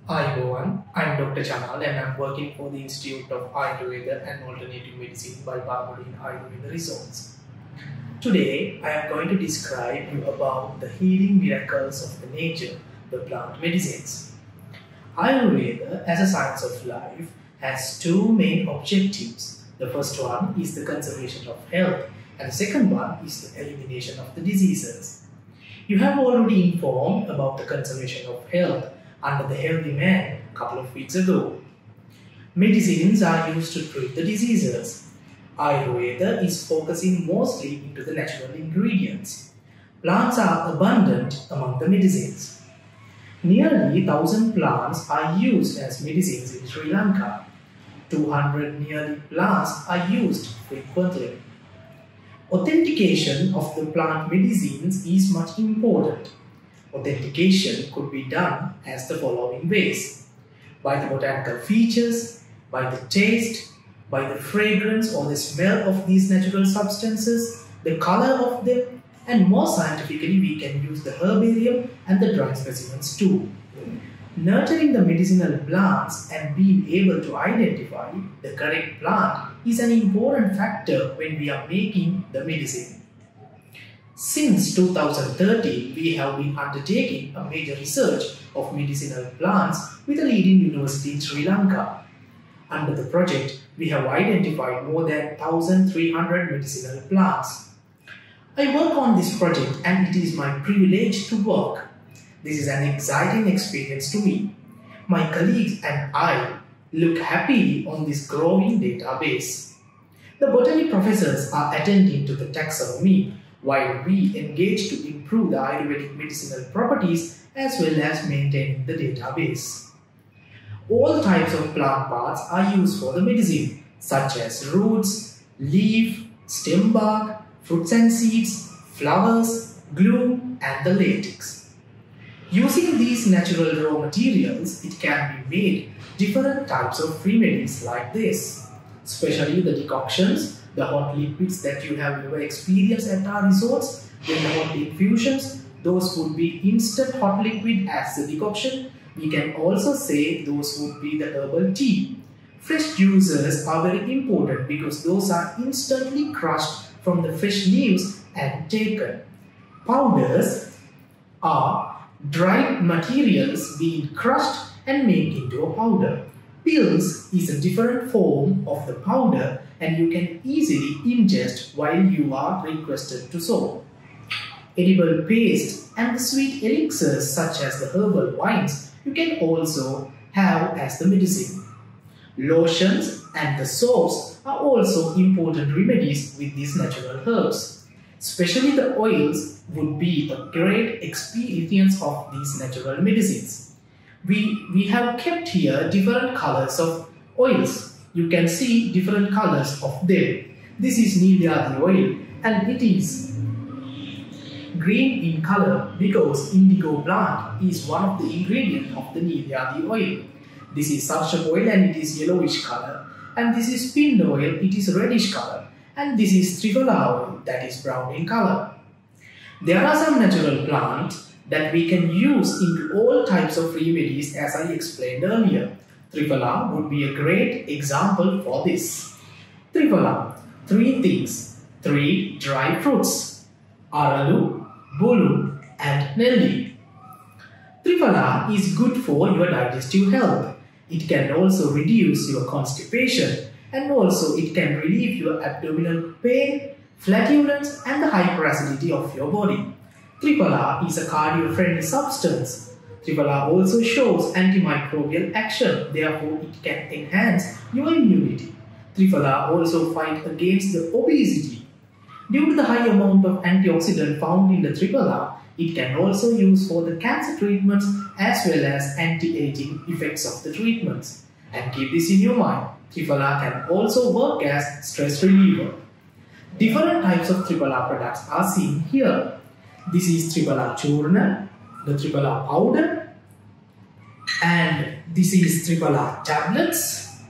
Hi everyone, I'm Dr. Chanal and I'm working for the Institute of Ayurveda and Alternative Medicine by Barberyn Ayurveda Resorts. Today, I am going to describe you about the healing miracles of the nature, the plant medicines. Ayurveda, as a science of life, has two main objectives. The first one is the conservation of health and the second one is the elimination of the diseases. You have already informed about the conservation of health under the Healthy Man a couple of weeks ago. Medicines are used to treat the diseases. Ayurveda is focusing mostly into the natural ingredients. Plants are abundant among the medicines. Nearly 1,000 plants are used as medicines in Sri Lanka. 200 nearly plants are used frequently. Authentication of the plant medicines is much important. Authentication could be done as the following ways: by the botanical features, by the taste, by the fragrance or the smell of these natural substances, the color of them, and more scientifically we can use the herbarium and the dry specimens too. Nurturing the medicinal plants and being able to identify the correct plant is an important factor when we are making the medicine. Since 2013, we have been undertaking a major research of medicinal plants with a leading university in Sri Lanka. Under the project, we have identified more than 1,300 medicinal plants. I work on this project and it is my privilege to work. This is an exciting experience to me. My colleagues and I look happily on this growing database. The botany professors are attending to the taxonomy, while we engage to improve the Ayurvedic medicinal properties as well as maintaining the database. All types of plant parts are used for the medicine, such as roots, leaf, stem bark, fruits and seeds, flowers, glue, and the latex. Using these natural raw materials, it can be made different types of remedies like this, especially the decoctions, the hot liquids that you have ever experienced at our resorts, then the hot infusions, those would be instant hot liquid as the decoction. We can also say those would be the herbal tea. Fresh juices are very important because those are instantly crushed from the fresh leaves and taken. Powders are dried materials being crushed and made into a powder. Pills is a different form of the powder and you can easily ingest while you are requested to so. Edible paste and the sweet elixirs such as the herbal wines you can also have as the medicine. Lotions and the soaps are also important remedies with these natural herbs. Especially the oils would be a great experience of these natural medicines. We have kept here different colors of oils. You can see different colors of them. This is Nivea Oil and it is green in color because indigo plant is one of the ingredients of the Nivea Oil. This is sarsa oil and it is yellowish color. And this is pin oil, it is reddish color. And this is Triphala oil, that is brown in color. There are some natural plants that we can use into all types of remedies as I explained earlier. Triphala would be a great example for this. Triphala, 3 things, 3 dry fruits, aralu, bulu and nelli. Triphala is good for your digestive health. It can also reduce your constipation and also it can relieve your abdominal pain, flatulence and the hyperacidity of your body. Triphala is a cardio-friendly substance. Triphala also shows antimicrobial action, therefore it can enhance your immunity. Triphala also fights against the obesity. Due to the high amount of antioxidant found in the Triphala, it can also use for the cancer treatments as well as anti-aging effects of the treatments. And keep this in your mind, Triphala can also work as stress reliever. Different types of Triphala products are seen here. This is Triphala Churna, the Triphala Powder, and this is Triphala Tablets,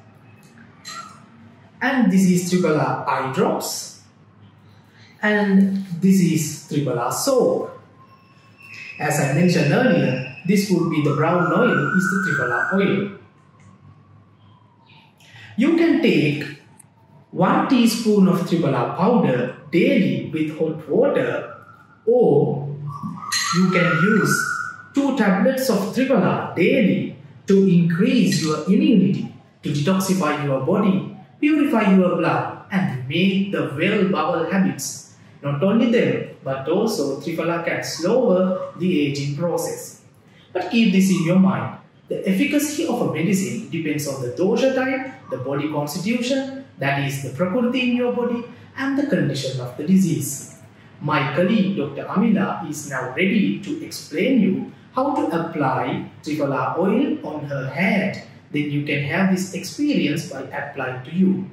and this is Triphala Eyedrops, and this is Triphala Soap. As I mentioned earlier, this would be the brown oil, is the Triphala oil. You can take 1 teaspoon of Triphala powder daily with hot water, or you can use 2 tablets of Triphala daily to increase your immunity, to detoxify your body, purify your blood, and make the well bowel habits. Not only them, but also Triphala can slower the aging process. But keep this in your mind. The efficacy of a medicine depends on the dosha type, the body constitution, that is the prakriti in your body, and the condition of the disease. My colleague Dr. Amila is now ready to explain you how to apply Triphala oil on her hand. Then you can have this experience by applying to you.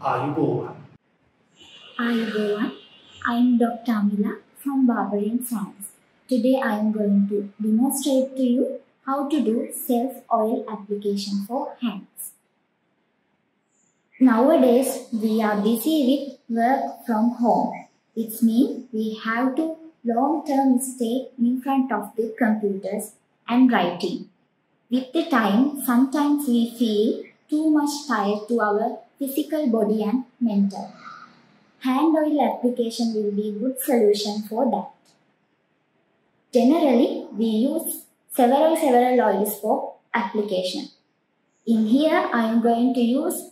Ayurveda. Ayurveda. I am Dr. Amila from Barberyn Sands. Today I am going to demonstrate to you how to do self-oil application for hands. Nowadays we are busy with work from home. It means we have to long-term stay in front of the computers and writing. With the time, sometimes we feel too much tired to our physical body and mental. Hand oil application will be a good solution for that. Generally, we use several oils for application. In here, I am going to use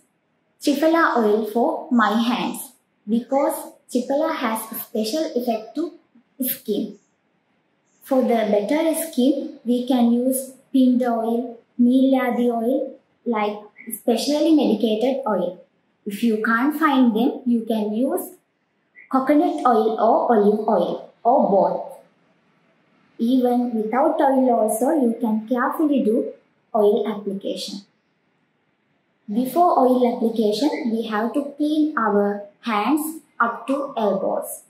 Triphala oil for my hands because Triphala has a special effect to skin. For the better skin, we can use pinned oil, Nivea oil, like specially medicated oil. If you can't find them, you can use coconut oil or olive oil or both. Even without oil also, you can carefully do oil application. Before oil application, we have to clean our hands up to elbows.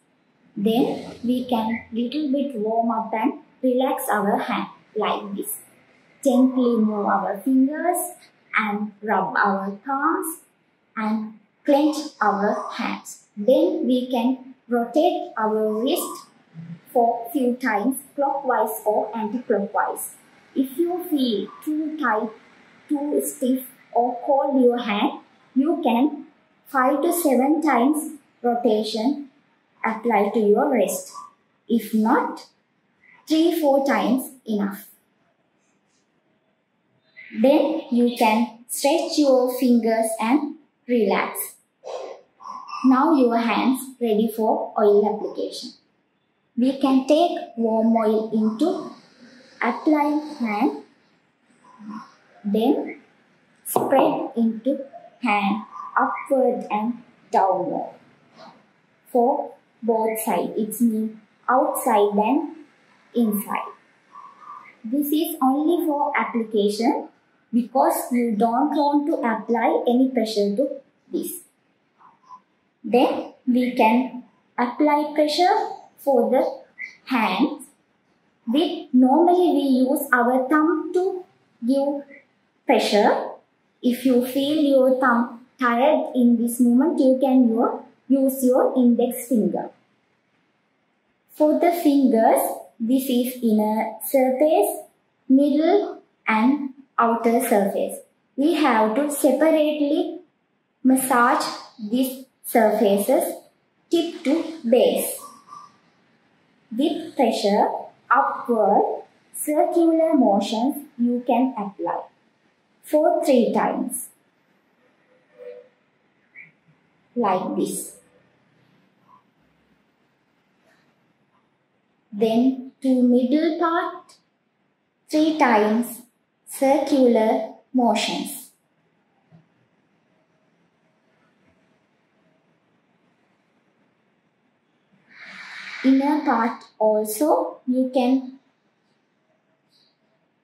Then we can little bit warm up and relax our hand like this. Gently move our fingers and rub our thumbs and clench our hands. Then we can rotate our wrist for few times clockwise or anti-clockwise. If you feel too tight, too stiff or cold your hand, you can 5 to 7 times rotation apply to your wrist. If not, 3-4 times enough. Then you can stretch your fingers and relax. Now your hands ready for oil application. We can take warm oil into applying hand, then spread into hand upward and downward for both sides. It means outside and inside. This is only for application because you don't want to apply any pressure to this. Then we can apply pressure for the hands. Normally we use our thumb to give pressure. If you feel your thumb tired in this moment, you can use your index finger. For the fingers, this is inner surface, middle and outer surface. We have to separately massage these surfaces tip to base. With pressure, upward, circular motions you can apply for 3 times. Like this. Then to middle part, 3 times circular motions. Inner part also you can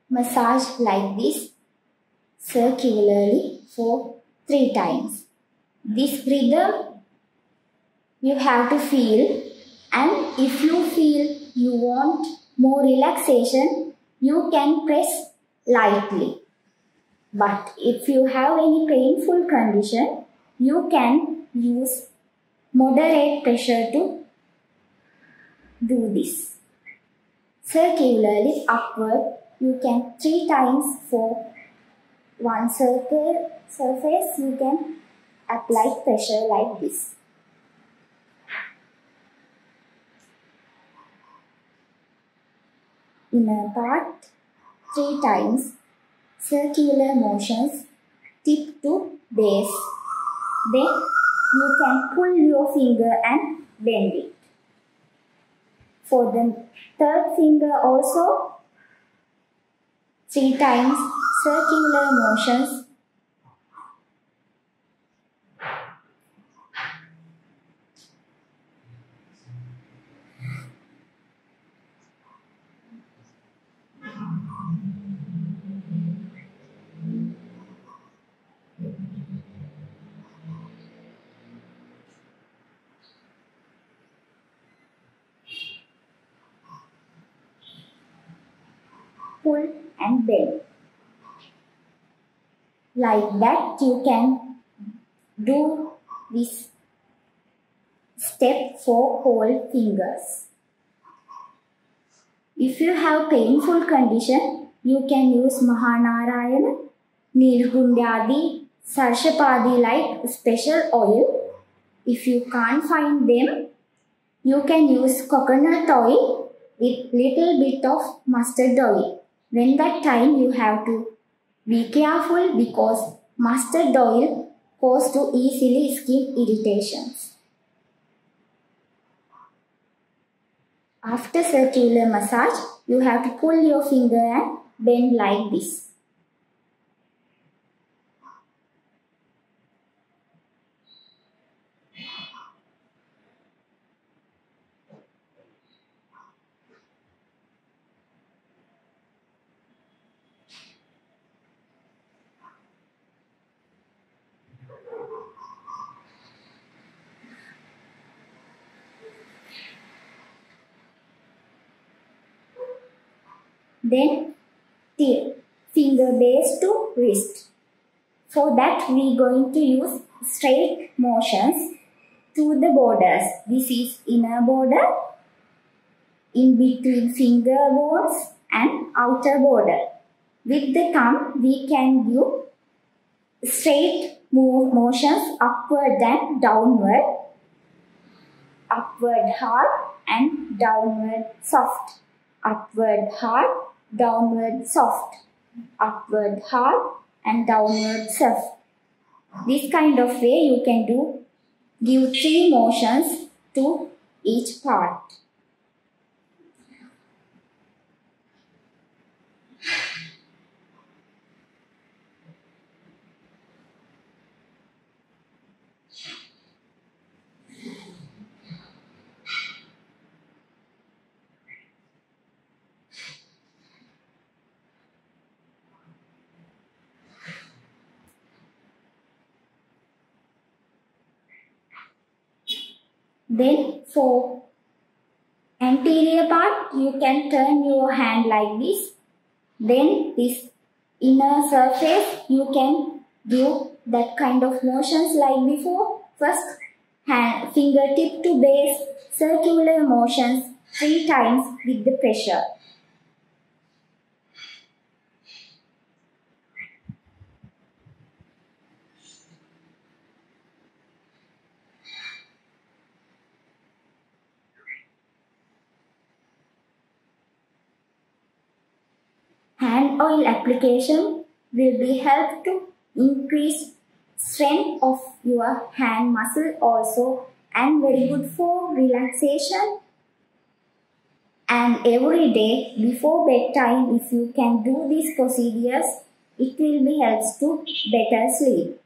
massage like this circularly for 3 times. This rhythm you have to feel, and if you feel you want more relaxation, you can press lightly. But if you have any painful condition, you can use moderate pressure to do this. Circularly upward you can 3 times for one surface you can apply pressure like this. Inner part 3 times, circular motions, tip to base. Then you can pull your finger and bend it. For the third finger also 3 times, circular motions, pull and bend. Like that you can do this step for whole fingers. If you have painful condition, you can use Mahanarayana, Nilgundyadi, Sarshapadi like special oil. If you can't find them, you can use coconut oil with little bit of mustard oil. When that time you have to be careful because mustard oil causes to easily skin irritations. After circular massage, you have to pull your finger and bend like this. Then finger base to wrist. For that we are going to use straight motions to the borders. This is inner border, in between finger bones and outer border. With the thumb we can give straight motions upward and downward, upward hard and downward soft, upward hard, downward soft, upward hard and downward soft. This kind of way you can give 3 motions to each part. Then for anterior part, you can turn your hand like this. Then this inner surface, you can give that kind of motions like before. First, hand, fingertip to base, circular motions 3 times with the pressure. Hand oil application will be help to increase strength of your hand muscle also, and very good for relaxation. And every day before bedtime, if you can do these procedures, it will be helps to better sleep.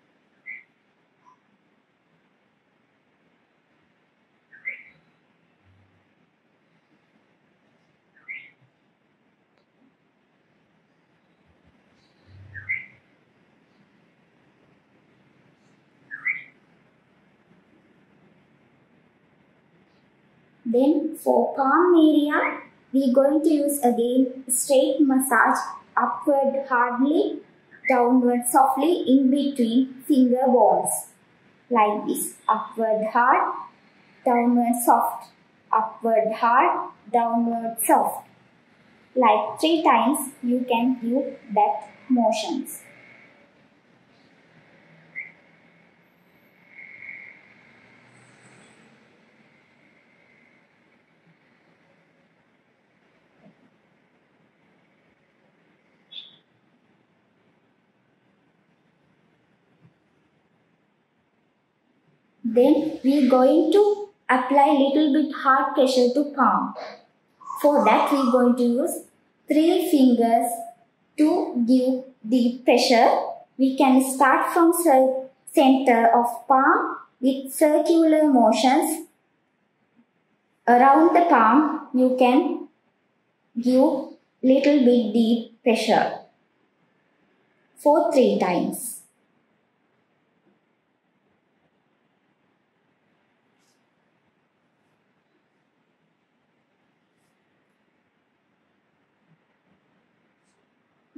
Then for palm area, we are going to use again straight massage, upward hardly, downward softly in between finger bones. Like this, upward hard, downward soft, upward hard, downward soft. like 3 times you can do that motions. Then we are going to apply little bit hard pressure to palm. For that we are going to use 3 fingers to give the pressure. We can start from center of palm with circular motions. Around the palm you can give little bit deep pressure for 3 times.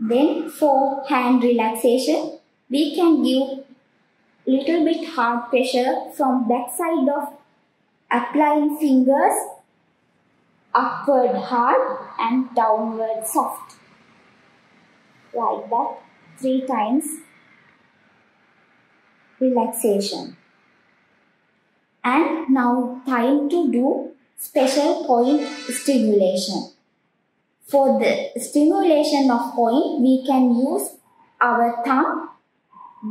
Then for hand relaxation, we can give little bit hard pressure from back side of applying fingers, upward hard and downward soft. Like that 3 times relaxation. And now time to do special point stimulation. For the stimulation of point, we can use our thumb,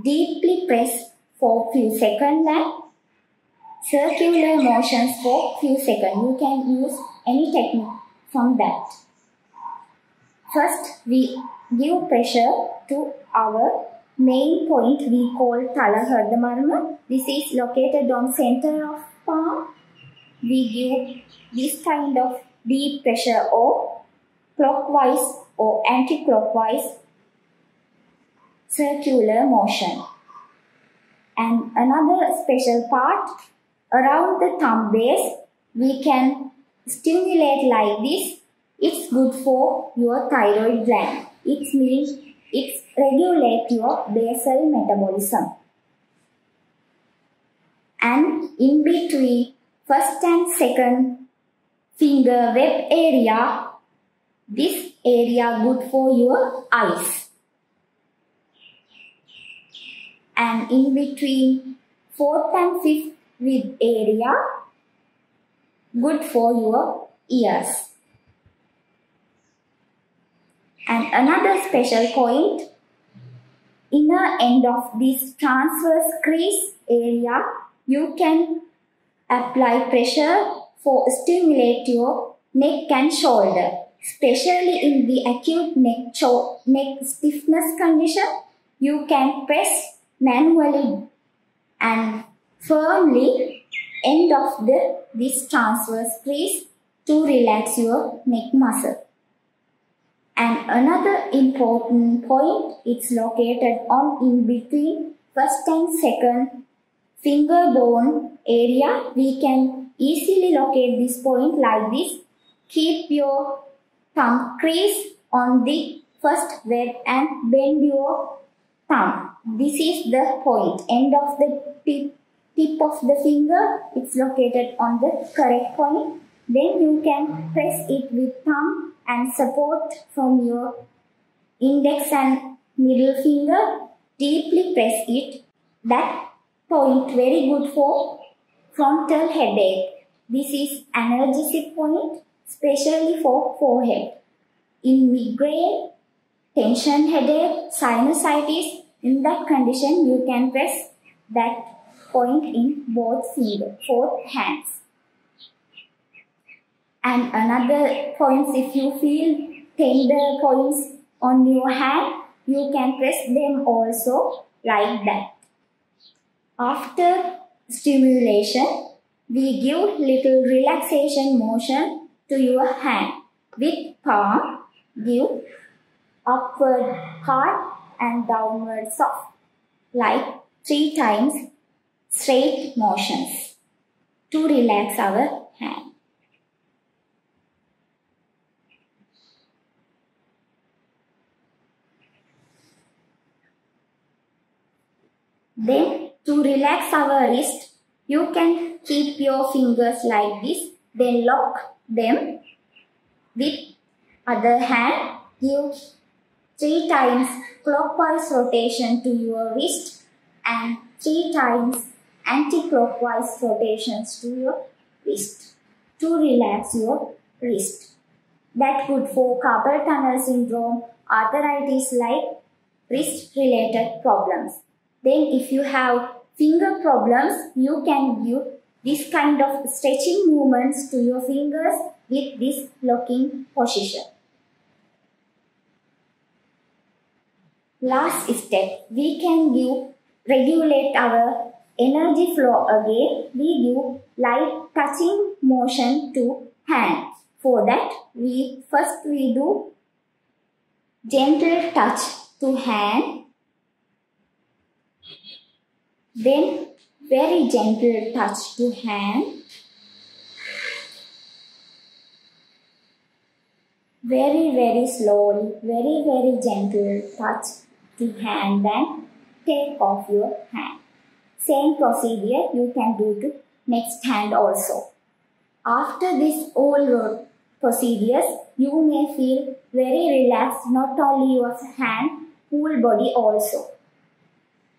deeply press for few seconds and circular motions for few seconds. You can use any technique from that. First, we give pressure to our main point we call Tala Marma. This is located on center of palm. We give this kind of deep pressure or clockwise or anti-clockwise circular motion. And another special part, around the thumb base, we can stimulate like this. It's good for your thyroid gland. It means it regulates your basal metabolism. And in between first and second finger web area, this area good for your eyes. And in between fourth and fifth rib area, good for your ears. And another special point, inner end of this transverse crease area, you can apply pressure for stimulate your neck and shoulder. Especially in the acute neck stiffness condition, you can press manually and firmly end of this transverse crease to relax your neck muscle. And another important point, it's located on in between first and second finger bone area. We can easily locate this point like this. Keep your thumb crease on the first web and bend your thumb. This is the point, end of the tip of the finger. It's located on the correct point. Then you can press it with thumb and support from your index and middle finger. Deeply press it. That point very good for frontal headache. This is analgesic point, especially for forehead. In migraine, tension headache, sinusitis, in that condition you can press that point in both hands. And another points, if you feel tender points on your hand, you can press them also like that. After stimulation, we give little relaxation motion to your hand. With palm, give upward hard and downward soft, like 3 times straight motions to relax our hand. Then to relax our wrist, you can keep your fingers like this, then lock them with Other hand, give 3 times clockwise rotation to your wrist and 3 times anti-clockwise rotations to your wrist to relax your wrist. That's good for carpal tunnel syndrome, arthritis like wrist related problems. Then if you have finger problems, you can give this kind of stretching movements to your fingers with this locking position. Last step, we can regulate our energy flow again. We give light touching motion to hand. For that, first we do gentle touch to hand, then very gentle touch to hand, very slowly, very gentle touch to hand, then take off your hand. Same procedure you can do to next hand also. After this all procedures, you may feel very relaxed, not only your hand, whole body also.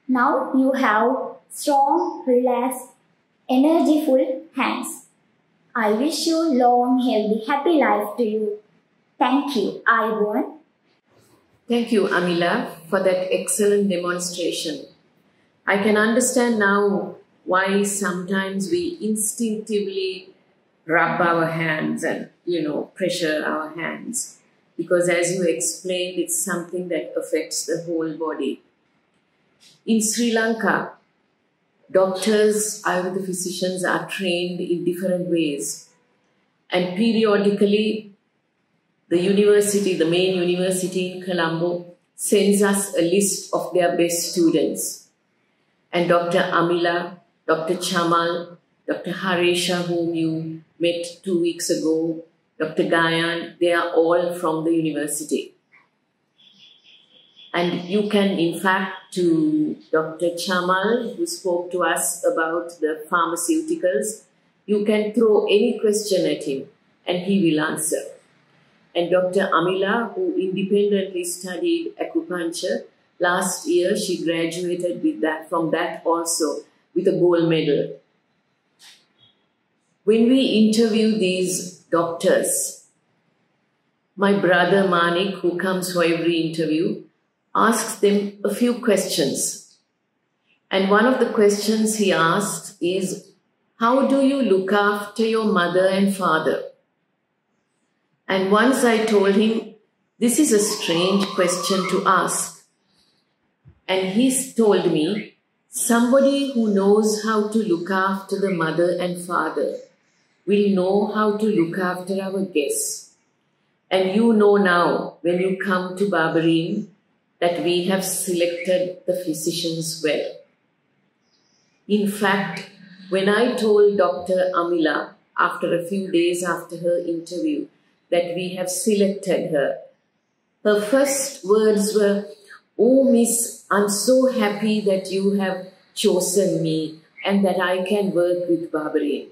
Now you have strong, relaxed, energyful hands. I wish you long, healthy, happy life to you. Thank you. Ayurveda. Thank you, Amila, for that excellent demonstration. I can understand now why sometimes we instinctively rub our hands and, pressure our hands. Because as you explained, it's something that affects the whole body. In Sri Lanka, doctors, Ayurveda physicians are trained in different ways. And periodically, the main university in Colombo, sends us a list of their best students. And Dr. Amila, Dr. Chamal, Dr. Haresha, whom you met 2 weeks ago, Dr. Gayan, they are all from the university. And you can, in fact, to Dr. Chamal, who spoke to us about the pharmaceuticals, you can throw any question at him and he will answer. And Dr. Amila, who independently studied acupuncture, last year she graduated from that also with a gold medal. When we interview these doctors, my brother Manik, who comes for every interview, asks them a few questions. And one of the questions he asked is, how do you look after your mother and father? And once I told him, this is a strange question to ask. And he told me, somebody who knows how to look after the mother and father will know how to look after our guests. And you know now, when you come to Barberyn, that we have selected the physicians well. In fact, when I told Dr. Amila, after a few days after her interview, that we have selected her, her first words were, "Oh, Miss, I'm so happy that you have chosen me and that I can work with Barberyn."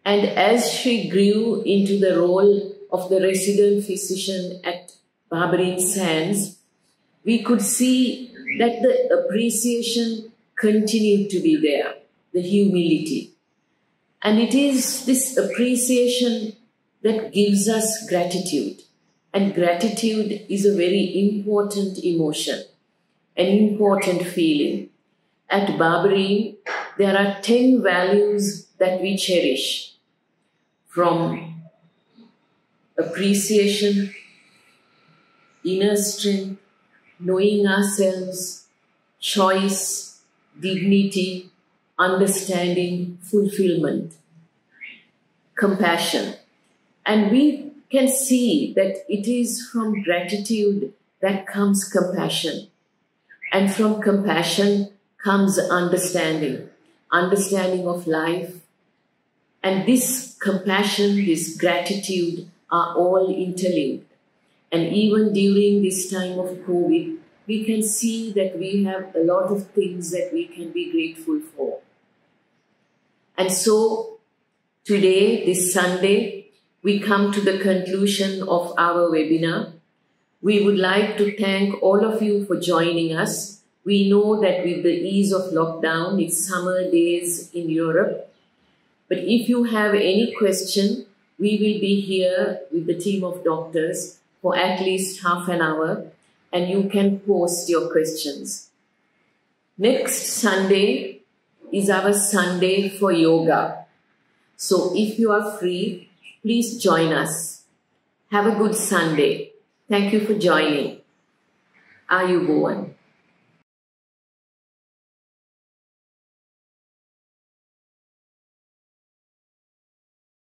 And as she grew into the role of the resident physician at Barberyn Sands, we could see that the appreciation continued to be there, the humility. And it is this appreciation that gives us gratitude. And gratitude is a very important emotion, an important feeling. At Barberyn, there are 10 values that we cherish, from appreciation, inner strength, knowing ourselves, choice, dignity, understanding, fulfillment, compassion. And we can see that it is from gratitude that comes compassion. And from compassion comes understanding, understanding of life. And this compassion, this gratitude are all interlinked. And even during this time of COVID, we can see that we have a lot of things that we can be grateful for. And so today, this Sunday, we come to the conclusion of our webinar. We would like to thank all of you for joining us. We know that with the ease of lockdown, it's summer days in Europe. But if you have any question, we will be here with the team of doctors for at least half an hour, and you can post your questions. Next Sunday is our Sunday for yoga. So if you are free, please join us. Have a good Sunday. Thank you for joining. Ayubowan.